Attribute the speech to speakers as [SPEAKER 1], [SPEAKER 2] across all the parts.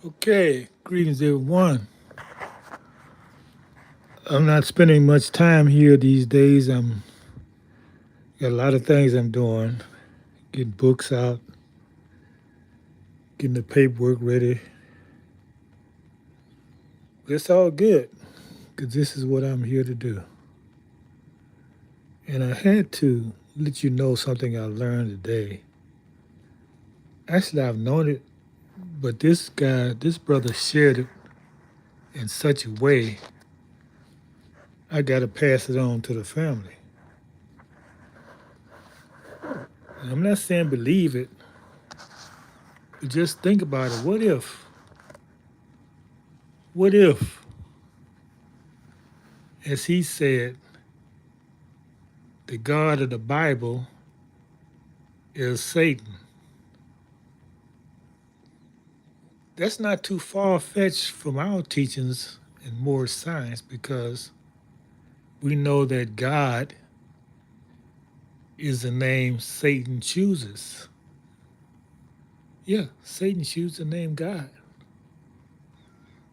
[SPEAKER 1] Okay, greetings everyone. I'm not spending much time here these days. I'm got a lot of things I'm doing, getting books out, getting the paperwork ready. But it's all good because this is what I'm here to do. And I had to let you know something I learned today. Actually, I've known it, but this brother shared it in such a way, I got to pass it on to the family. And I'm not saying believe it, but just think about it. What if, as he said, the God of the Bible is Satan? That's not too far fetched from our teachings in more science because we know that God is the name Satan chooses. Yeah, Satan chooses the name God.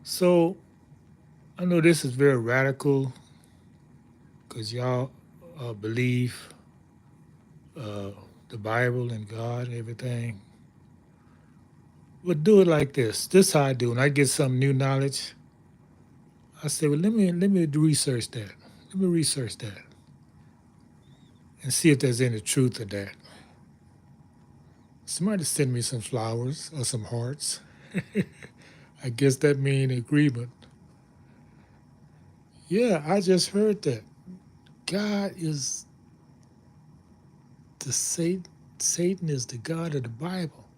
[SPEAKER 1] So I know this is very radical because y'all believe uh, the Bible and God and everything. But do it like this. This is how I do. When I get some new knowledge, I say, well, let me research that. Let me research that and see if there's any truth to that. Somebody send me some flowers or some hearts. I guess that means agreement. Yeah, I just heard that. God is the Satan. Satan is the God of the Bible.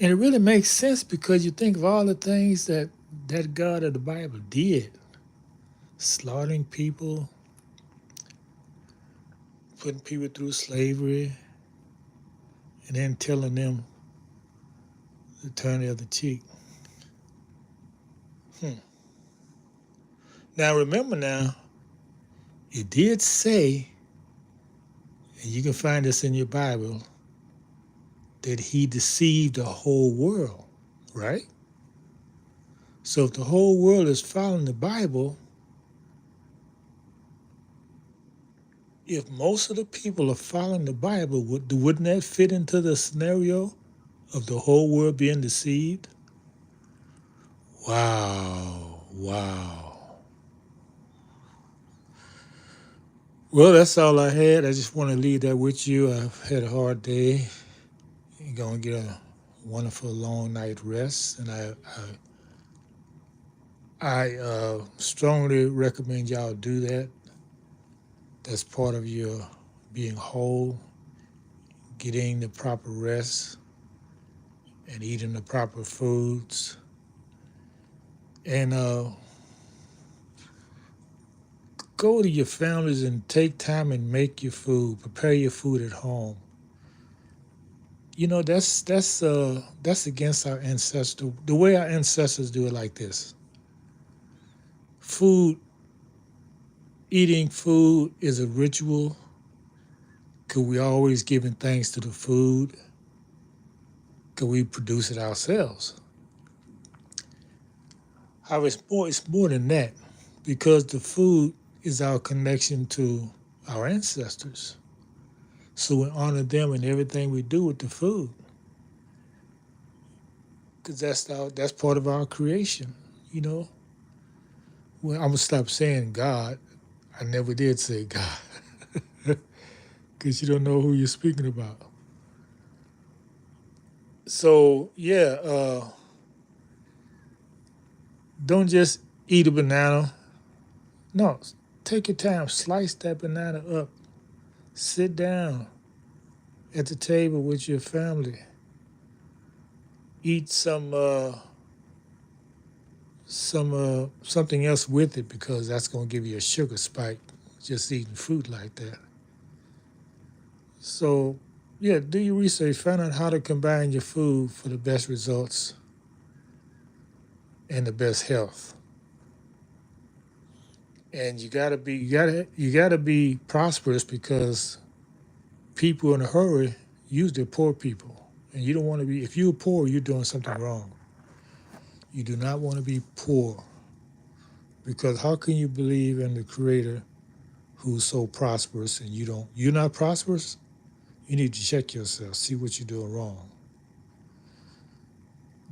[SPEAKER 1] And it really makes sense because you think of all the things that God of the Bible did. Slaughtering people, putting people through slavery, and then telling them to turn the other cheek. Hmm. Now remember now, it did say, and you can find this in your Bible, that he deceived the whole world, right? So if the whole world is following the Bible, if most of the people are following the Bible, wouldn't that fit into the scenario of the whole world being deceived? Wow, wow. Well, that's all I had. I just want to leave that with you. I've had a hard day. You're going to get a wonderful long night rest. And I strongly recommend y'all do that. That's part of your being whole, getting the proper rest and eating the proper foods. And go to your families and take time and make your food, prepare your food at home. You know, that's against our ancestors. The way our ancestors do it like this. Food, eating food is a ritual because we always giving thanks to the food because we produce it ourselves. However, it's more than that because the food is our connection to our ancestors. So we honor them in everything we do with the food because that's part of our creation. You know, well, I'm gonna stop saying God. I never did say God because you don't know who you're speaking about. So yeah, don't just eat a banana. No, take your time, slice that banana up, sit down at the table with your family, eat something else with it because that's gonna give you a sugar spike just eating fruit like that. So yeah, do your research, find out how to combine your food for the best results and the best health. And you gotta be prosperous because people in a hurry usually poor people. And you don't want to be if you're poor, you're doing something wrong. You do not want to be poor, because how can you believe in the Creator who's so prosperous and you're not prosperous? You need to check yourself, see what you're doing wrong.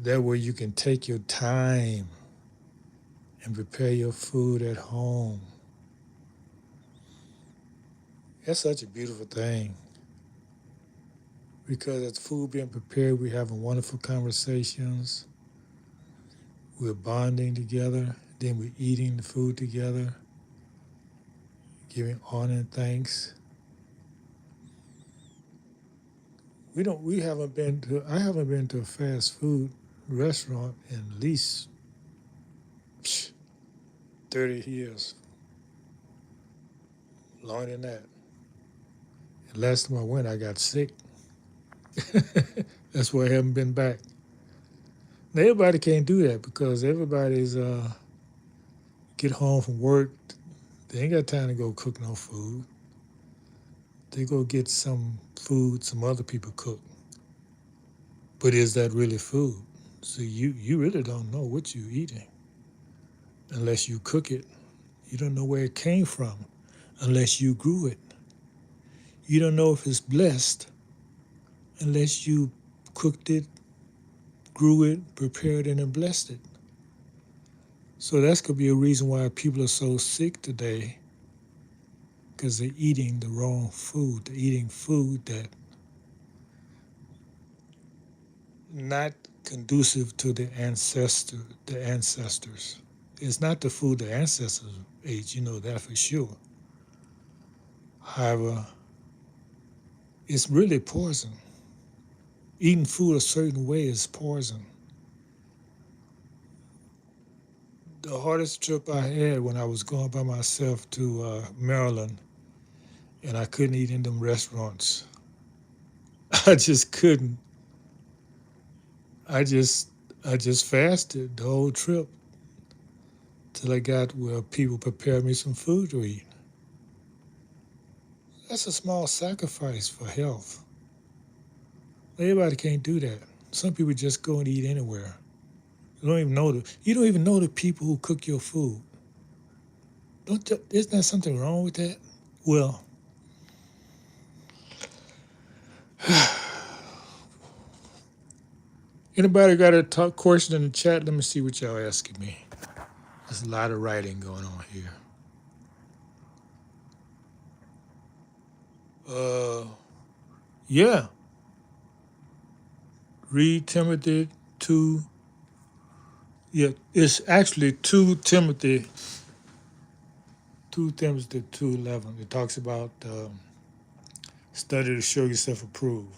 [SPEAKER 1] That way you can take your time and prepare your food at home. That's such a beautiful thing, because as food being prepared, we're having wonderful conversations. We're bonding together. Then we're eating the food together, giving honor and thanks. We haven't been to I haven't been to a fast food restaurant in at least 30 years. Longer than that. And last time I went, I got sick. That's why I haven't been back. Now everybody can't do that, because everybody's get home from work. They ain't got time to go cook no food. They go get some food some other people cook. But is that really food? So you really don't know what you're eating unless you cook it. You don't know where it came from unless you grew it. You don't know if it's blessed unless you cooked it, grew it, prepared it, and blessed it. So that could be a reason why people are so sick today, because they're eating the wrong food. They're eating food that not conducive to the ancestors. It's not the food the ancestors ate, you know that for sure. However, it's really poison. Eating food a certain way is poison. The hardest trip I had when I was going by myself to Maryland, and I couldn't eat in them restaurants. I just couldn't. I just I just fasted the whole trip till I got where people prepared me some food to eat. That's a small sacrifice for health. Everybody can't do that. Some people just go and eat anywhere. You don't even know the people who cook your food. Isn't there something wrong with that? Well, anybody got a question in the chat? Let me see what y'all asking me. There's a lot of writing going on here. Yeah. Read Timothy 2. Yeah, it's actually 2 Timothy 2:11. It talks about study to show yourself approved.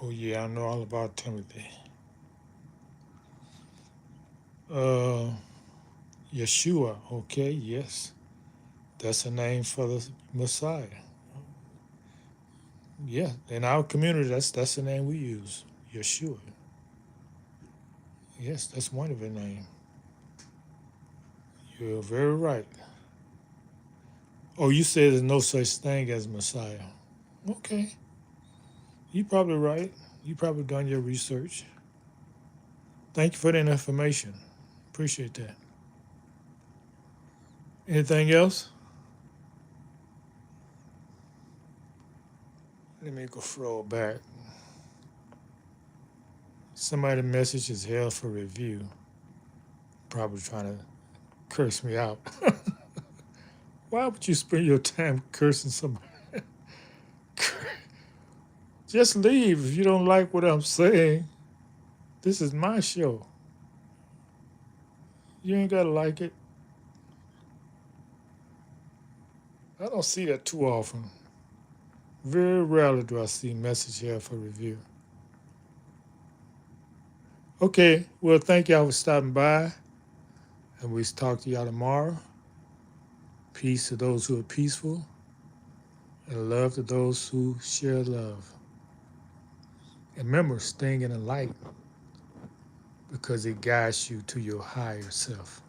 [SPEAKER 1] Oh yeah, I know all about Timothy. Yeshua, okay, yes. That's a name for the Messiah. Yeah, in our community, that's the name we use, Yeshua. Yes, that's one of the names. You're very right. Oh, you said there's no such thing as Messiah. Okay, you're probably right. You probably done your research. Thank you for that information. Appreciate that. Anything else? Let me go scroll back. Somebody message is hell for review. Probably trying to curse me out. Why would you spend your time cursing somebody? Just leave if you don't like what I'm saying. This is my show. You ain't gotta like it. I don't see that too often. Very rarely do I see message here for review. Okay, well, thank y'all for stopping by, and we'll talk to y'all tomorrow. Peace to those who are peaceful, and love to those who share love. And remember, staying in the light, because it guides you to your higher self.